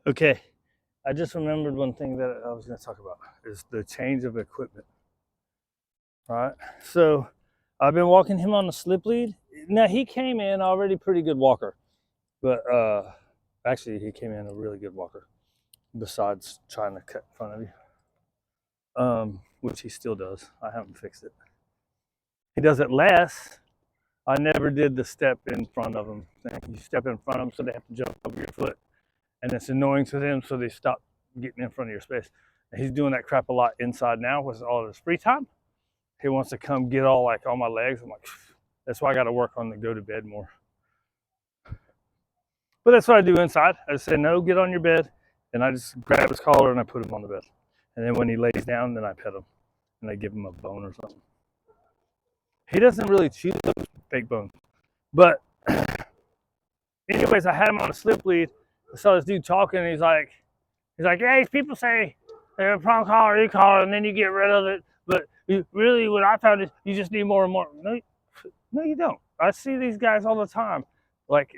Okay, I just remembered one thing that I was going to talk about is the change of equipment. All right, so I've been walking him on the slip lead. Now he came in already pretty good walker, but actually he came in a really good walker. Besides trying to cut in front of you, which he still does. I haven't fixed it. He does it less. I never did the step in front of them. You step in front of them, so they have to jump over your foot, and it's annoying to them, so they stop getting in front of your space. And he's doing that crap a lot inside now with all of his free time. He wants to come get all like on my legs. I'm like, that's why I got to work on the go to bed more. But that's what I do inside. I just say, no, get on your bed. And I just grab his collar and I put him on the bed. And then when he lays down, then I pet him and I give him a bone or something. He doesn't really chew those fake bones. But anyways, I had him on a slip lead. I saw this dude talking and he's like, yeah, these people say they're a prong collar, e-collar, and then you get rid of it. But really what I found is you just need more and more. No, you don't. I see these guys all the time. Like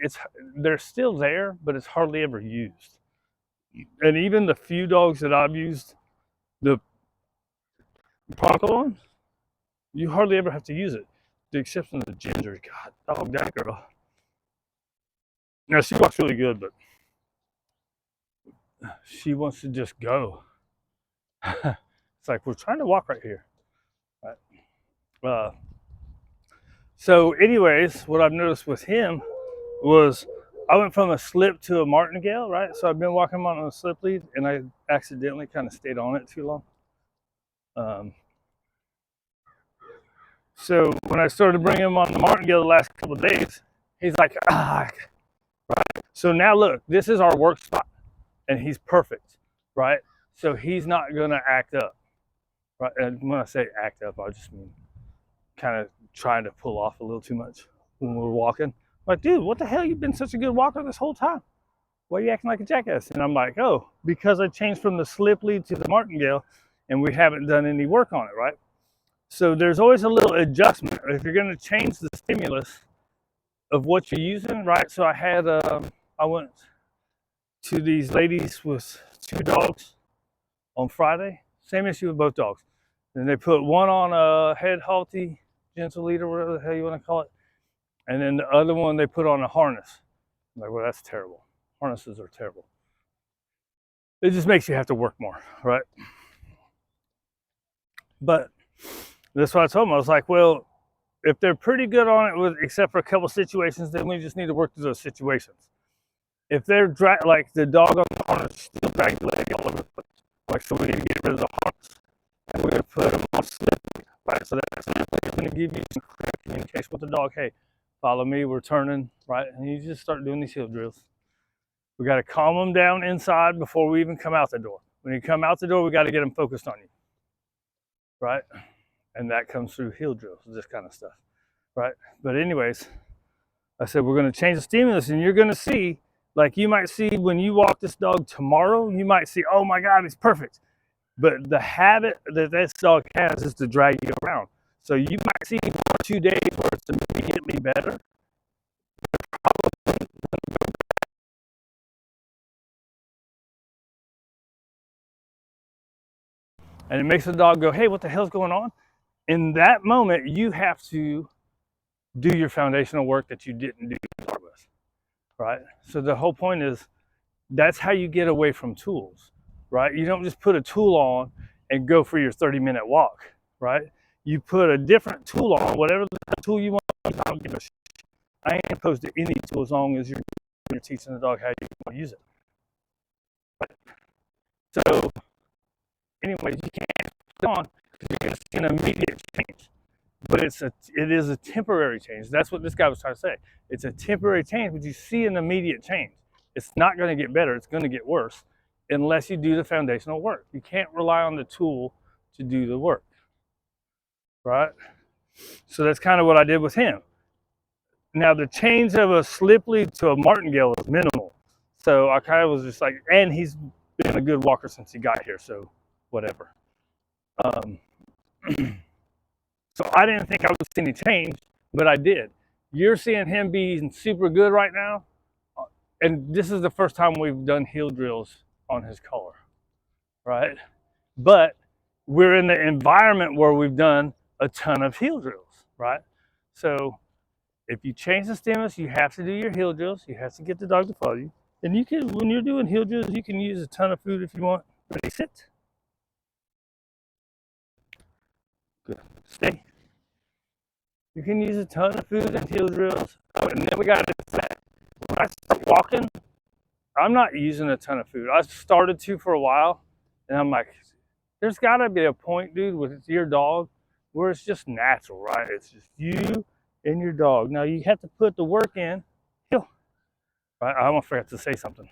they're still there, but it's hardly ever used. And even the few dogs that I've used, the Bronco on, you hardly ever have to use it. The exception of the Ginger. God, dog that girl. Now she walks really good, but she wants to just go. It's like we're trying to walk right here. Right? So, anyways, what I've noticed with him was I went from a slip to a martingale, right? So I've been walking on a slip lead, and I accidentally kind of stayed on it too long. So when I started bringing him on the martingale the last couple of days, he's like, right. So now look, this is our work spot, and he's perfect, right? So he's not gonna act up, right? And when I say act up, I just mean kind of trying to pull off a little too much when we're walking. Like, dude, what the hell? You've been such a good walker this whole time. Why are you acting like a jackass? And I'm like, oh, because I changed from the slip lead to the martingale, and we haven't done any work on it, right? So there's always a little adjustment if you're going to change the stimulus of what you're using, right? So I went to these ladies with two dogs on Friday. Same issue with both dogs. And they put one on a head halty, gentle leader, whatever the hell you want to call it. And then the other one they put on a harness. I'm like, well, that's terrible. Harnesses are terrible. It just makes you have to work more, right? But that's what I told them. I was like, well, if they're pretty good on it, except for a couple situations, then we just need to work through those situations. If they're like the dog on the harness still dragging the leg all over the place, like so we need to get rid of the harness, and we're going to put them on slip, right? So that slip is going to give you some clear communication with the dog. Hey, follow me, we're turning, right? And you just start doing these heel drills. We got to calm them down inside before we even come out the door. When you come out the door, we got to get them focused on you, right? And that comes through heel drills, this kind of stuff, right? But anyways, I said we're going to change the stimulus, and you're going to see, like you might see when you walk this dog tomorrow, you might see, oh my God, it's perfect. But the habit that this dog has is to drag you around. So you might see 1 or 2 days where it's immediately better. And it makes the dog go, hey, what the hell's going on? In that moment, you have to do your foundational work that you didn't do to start with, right? So the whole point is that's how you get away from tools, right? You don't just put a tool on and go for your 30-minute walk, right? You put a different tool on, whatever the tool you want to use. I don't give a shit. I ain't opposed to any tool as long as you're teaching the dog how you want to use it. Right? So, anyways, you can't put it on because you're going to see an immediate change. But it is a temporary change. That's what this guy was trying to say. It's a temporary change, but you see an immediate change. It's not going to get better. It's going to get worse unless you do the foundational work. You can't rely on the tool to do the work, right? So that's kind of what I did with him. Now the change of a slip lead to a martingale is minimal. So I kind of was just like, and he's been a good walker since he got here, so whatever. So I didn't think I would see any change, but I did. You're seeing him being super good right now, and this is the first time we've done heel drills on his collar, right? But we're in the environment where we've done a ton of heel drills, right? So if you change the stimulus, you have to do your heel drills. You have to get the dog to follow you. And you can, when you're doing heel drills, you can use a ton of food if you want. Ready, sit. Good. Stay. You can use a ton of food and heel drills. Oh, and then we got to decide. When I start walking, I'm not using a ton of food. I started to for a while, and I'm like, there's got to be a point, dude, with your dog where it's just natural, right? It's just you and your dog. Now you have to put the work in. Heel. Right? I almost forgot to say something.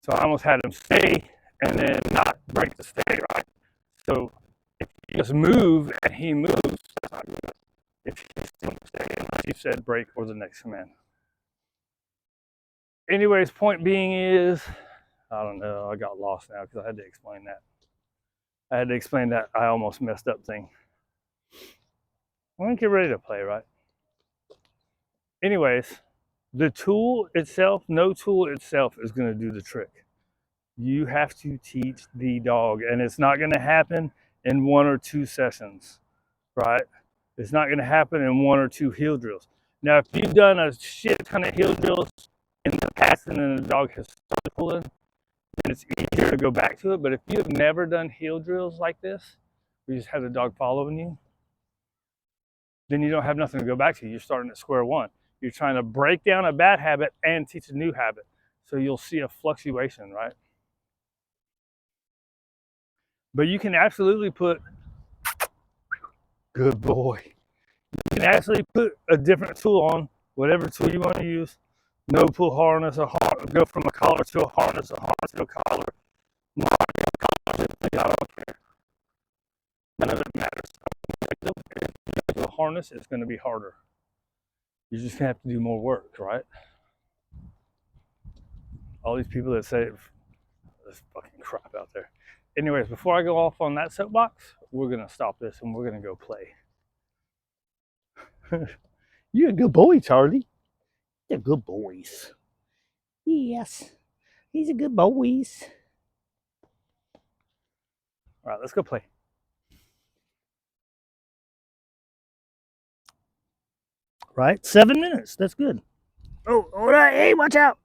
So I almost had him stay and then not break the stay, right? So if you just move and he moves, that's not good. If you still stay, unless you said break or the next command. Anyways, point being is, I don't know, I got lost now because I had to explain that. I had to explain that I almost messed up thing. I'm gonna get ready to play, right? Anyways, the tool itself, no tool itself is gonna do the trick. You have to teach the dog, and it's not gonna happen in 1 or 2 sessions, right? It's not gonna happen in 1 or 2 heel drills. Now, if you've done a shit ton of heel drills in the past and then the dog has started pulling, then it's easier to go back to it. But if you have never done heel drills like this, where you just have the dog following you, then you don't have nothing to go back to. You're starting at square one. You're trying to break down a bad habit and teach a new habit. So you'll see a fluctuation, right? But you can absolutely put, good boy. You can actually put a different tool on, whatever tool you want to use. No pull harness, go from a collar to a harness to a collar. I don't care. None of it matters. The harness is going to be harder. You're just going to have to do more work, right? All these people that say there's fucking crap out there. Anyways, before I go off on that soapbox, we're going to stop this and we're going to go play. You're a good boy, Charlie. They're good boys. Yes, he's a good boy. All right, let's go play. Right, 7 minutes. That's good. Oh, all right. Hey, watch out.